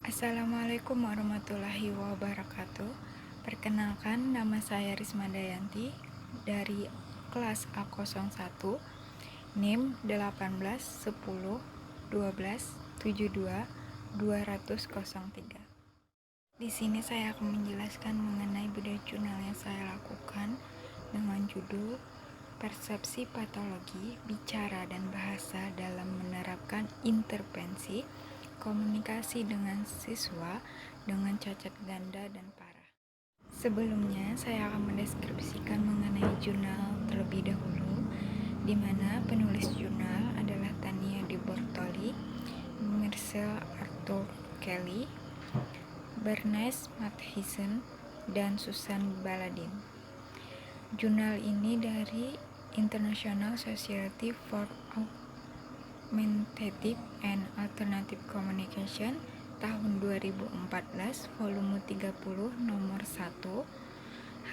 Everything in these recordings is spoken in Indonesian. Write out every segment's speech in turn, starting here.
Assalamualaikum warahmatullahi wabarakatuh. Perkenalkan, nama saya Risma Dayanti dari kelas A01, NIM 18 10 12 72 203. Di sini saya akan menjelaskan mengenai budaya jurnal yang saya lakukan dengan judul Persepsi Patologi, Bicara dan Bahasa dalam Menerapkan Intervensi Komunikasi dengan Siswa dengan Cacat Ganda dan Parah. Sebelumnya, saya akan mendeskripsikan mengenai jurnal terlebih dahulu, di mana penulis jurnal adalah Tania Di Bortoli, Marcel Arthur Kelly, Bernice Matthijssen, dan Susan Baladin. Jurnal ini dari International Society for Augmentative and Alternative Communication tahun 2014, volume 30, nomor 1,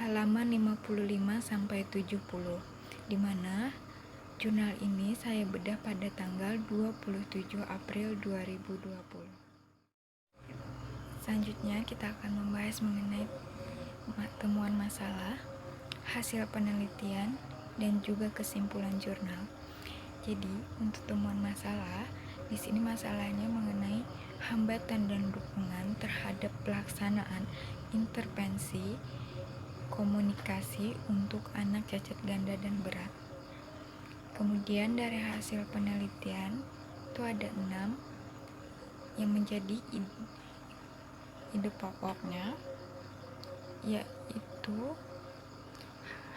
halaman 55-70, di mana jurnal ini saya bedah pada tanggal 27 April 2020. Selanjutnya kita akan membahas mengenai temuan masalah, hasil penelitian, dan juga kesimpulan jurnal. Jadi, untuk temuan masalah, di sini masalahnya mengenai hambatan dan dukungan terhadap pelaksanaan intervensi komunikasi untuk anak cacat ganda dan berat. Kemudian dari hasil penelitian itu ada 6 yang menjadi ide pokoknya, yaitu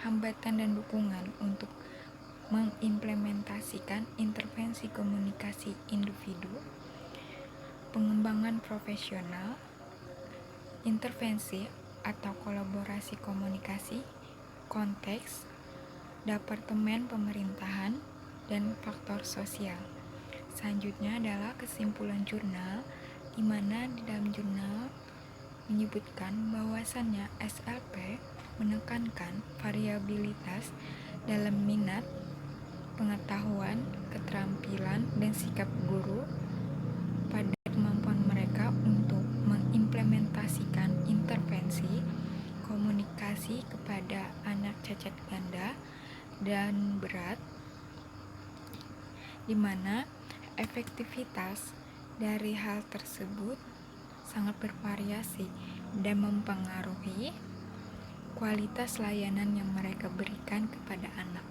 hambatan dan dukungan untuk mengimplementasikan intervensi komunikasi individu, pengembangan profesional, intervensi atau kolaborasi komunikasi, konteks, departemen pemerintahan, dan faktor sosial. Selanjutnya adalah kesimpulan jurnal, di mana di dalam jurnal menyebutkan bahwasannya SLP menekankan variabilitas dalam minat, pengetahuan, keterampilan, dan sikap guru pada kemampuan mereka untuk mengimplementasikan intervensi komunikasi kepada anak cacat ganda dan berat, di mana efektivitas dari hal tersebut sangat bervariasi dan mempengaruhi kualitas layanan yang mereka berikan kepada anak.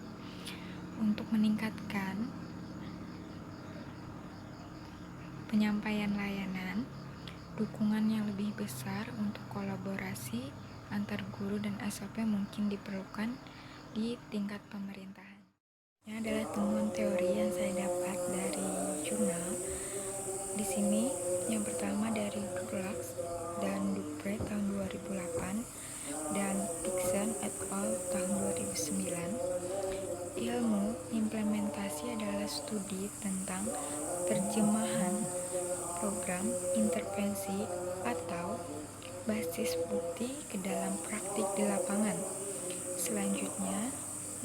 Untuk meningkatkan penyampaian layanan, dukungan yang lebih besar untuk kolaborasi antar guru dan SLP mungkin diperlukan di tingkat pemerintahan. Ini adalah temuan teori yang saya dapat dari jurnal. Di sini yang pertama dari Durlax dan Dupre tahun 2008 dan Pixen et al. Tahun 2009. Ilmu implementasi adalah studi tentang terjemahan program intervensi atau basis bukti ke dalam praktik di lapangan. Selanjutnya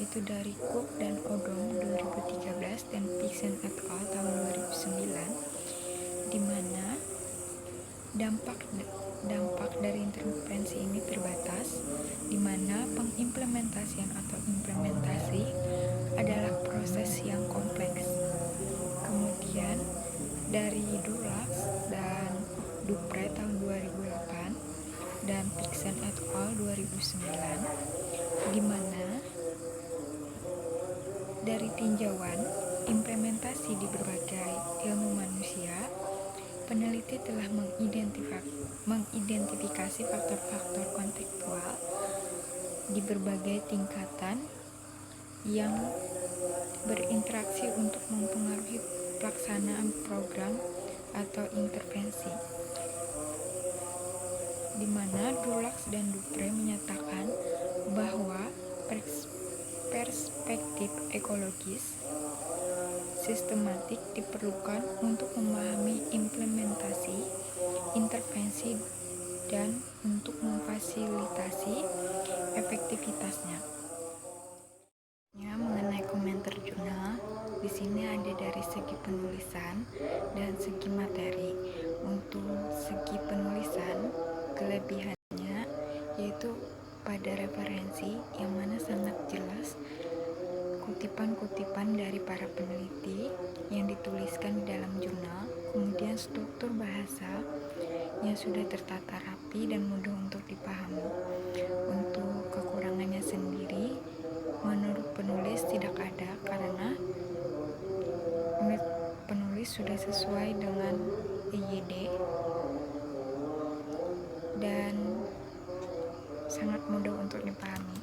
itu dari Cook dan Odom 2013 dan Pixen et al. Tahun 2009, di mana dampak dari intervensi ini terbatas, di mana pengimplementasian atau implementasi adalah proses yang kompleks. Kemudian dari Durlax dan Dupre tahun 2008 dan Pixen et al. 2009, di mana dari tinjauan implementasi di berbagai ilmu manusia, peneliti telah mengidentifikasi faktor-faktor kontekstual di berbagai tingkatan yang berinteraksi untuk mempengaruhi pelaksanaan program atau intervensi, di mana Durlax dan Dupre menyatakan bahwa perspektif ekologis sistematik diperlukan untuk memahami implementasi intervensi dan untuk memfasilitasi efektivitasnya. Mengenai komentar jurnal, di sini ada dari segi penulisan dan segi materi. Untuk segi penulisan, kelebihannya yaitu pada referensi yang mana sangat jelas kutipan-kutipan dari para peneliti yang dituliskan di dalam jurnal, kemudian struktur bahasa yang sudah tertata rapi dan mudah untuk dipahami. Untuk kekurangannya sendiri, menurut penulis tidak ada karena penulis sudah sesuai dengan EYD dan sangat mudah untuk dipahami.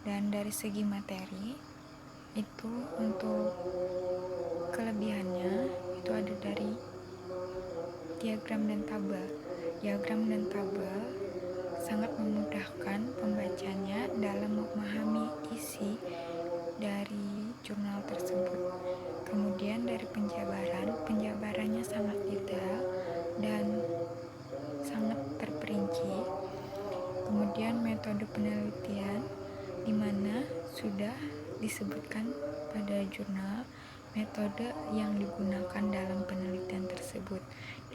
Dan dari segi materi itu, untuk kelebihannya itu ada dari diagram dan tabel. Diagram dan tabel sangat memudahkan pembacanya dalam memahami isi dari jurnal tersebut. Kemudian dari penjabarannya sangat detail dan sangat terperinci. Kemudian metode penelitian di mana sudah disebutkan pada jurnal metode yang digunakan dalam penelitian tersebut.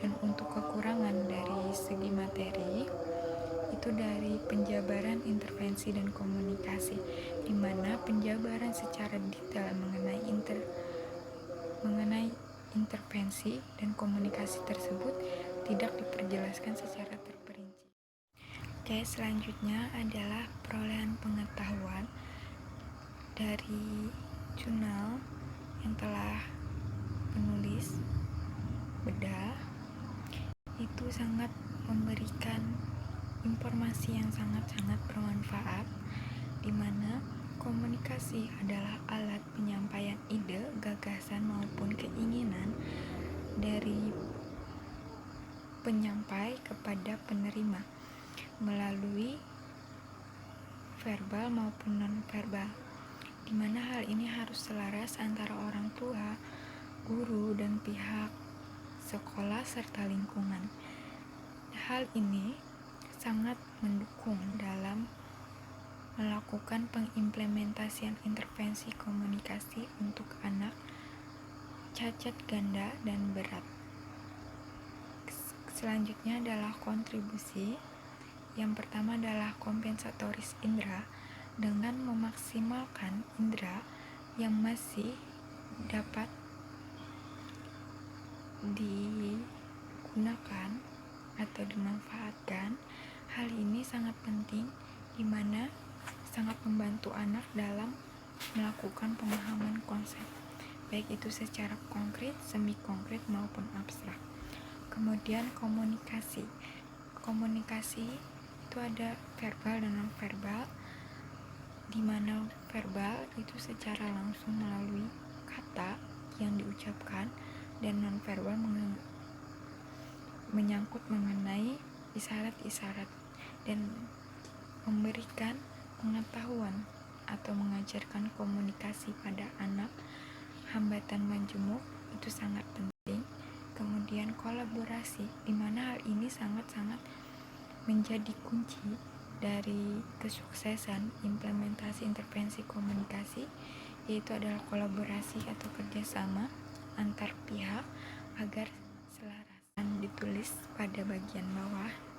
Dan untuk kekurangan dari segi materi itu dari penjabaran intervensi dan komunikasi, di mana penjabaran secara detail mengenai intervensi dan komunikasi tersebut tidak diperjelaskan secara terperinci. Oke, selanjutnya adalah perolehan pengetahuan dari jurnal yang telah penulis bedah. Itu sangat memberikan informasi yang sangat-sangat bermanfaat, di mana komunikasi adalah alat penyampaian ide, gagasan maupun keinginan dari penyampai kepada penerima melalui verbal maupun non-verbal, di mana hal ini harus selaras antara orang tua, guru, dan pihak sekolah serta lingkungan. Hal ini sangat mendukung dalam melakukan pengimplementasian intervensi komunikasi untuk anak cacat ganda dan berat. Selanjutnya adalah kontribusi. Yang pertama adalah kompensatoris indera, dengan memaksimalkan indera yang masih dapat digunakan atau dimanfaatkan. Hal ini sangat penting, di mana sangat membantu anak dalam melakukan pemahaman konsep, baik itu secara konkret, semi konkret maupun abstrak. Kemudian komunikasi itu ada verbal dan non-verbal, di mana verbal itu secara langsung melalui kata yang diucapkan, dan non-verbal menyangkut mengenai isyarat-isyarat dan memberikan pengetahuan atau mengajarkan komunikasi pada anak. Hambatan majemuk itu sangat penting. Kemudian kolaborasi, di mana hal ini sangat-sangat menjadi kunci dari kesuksesan implementasi intervensi komunikasi, yaitu adalah kolaborasi atau kerjasama antar pihak agar selaras. Ditulis pada bagian bawah.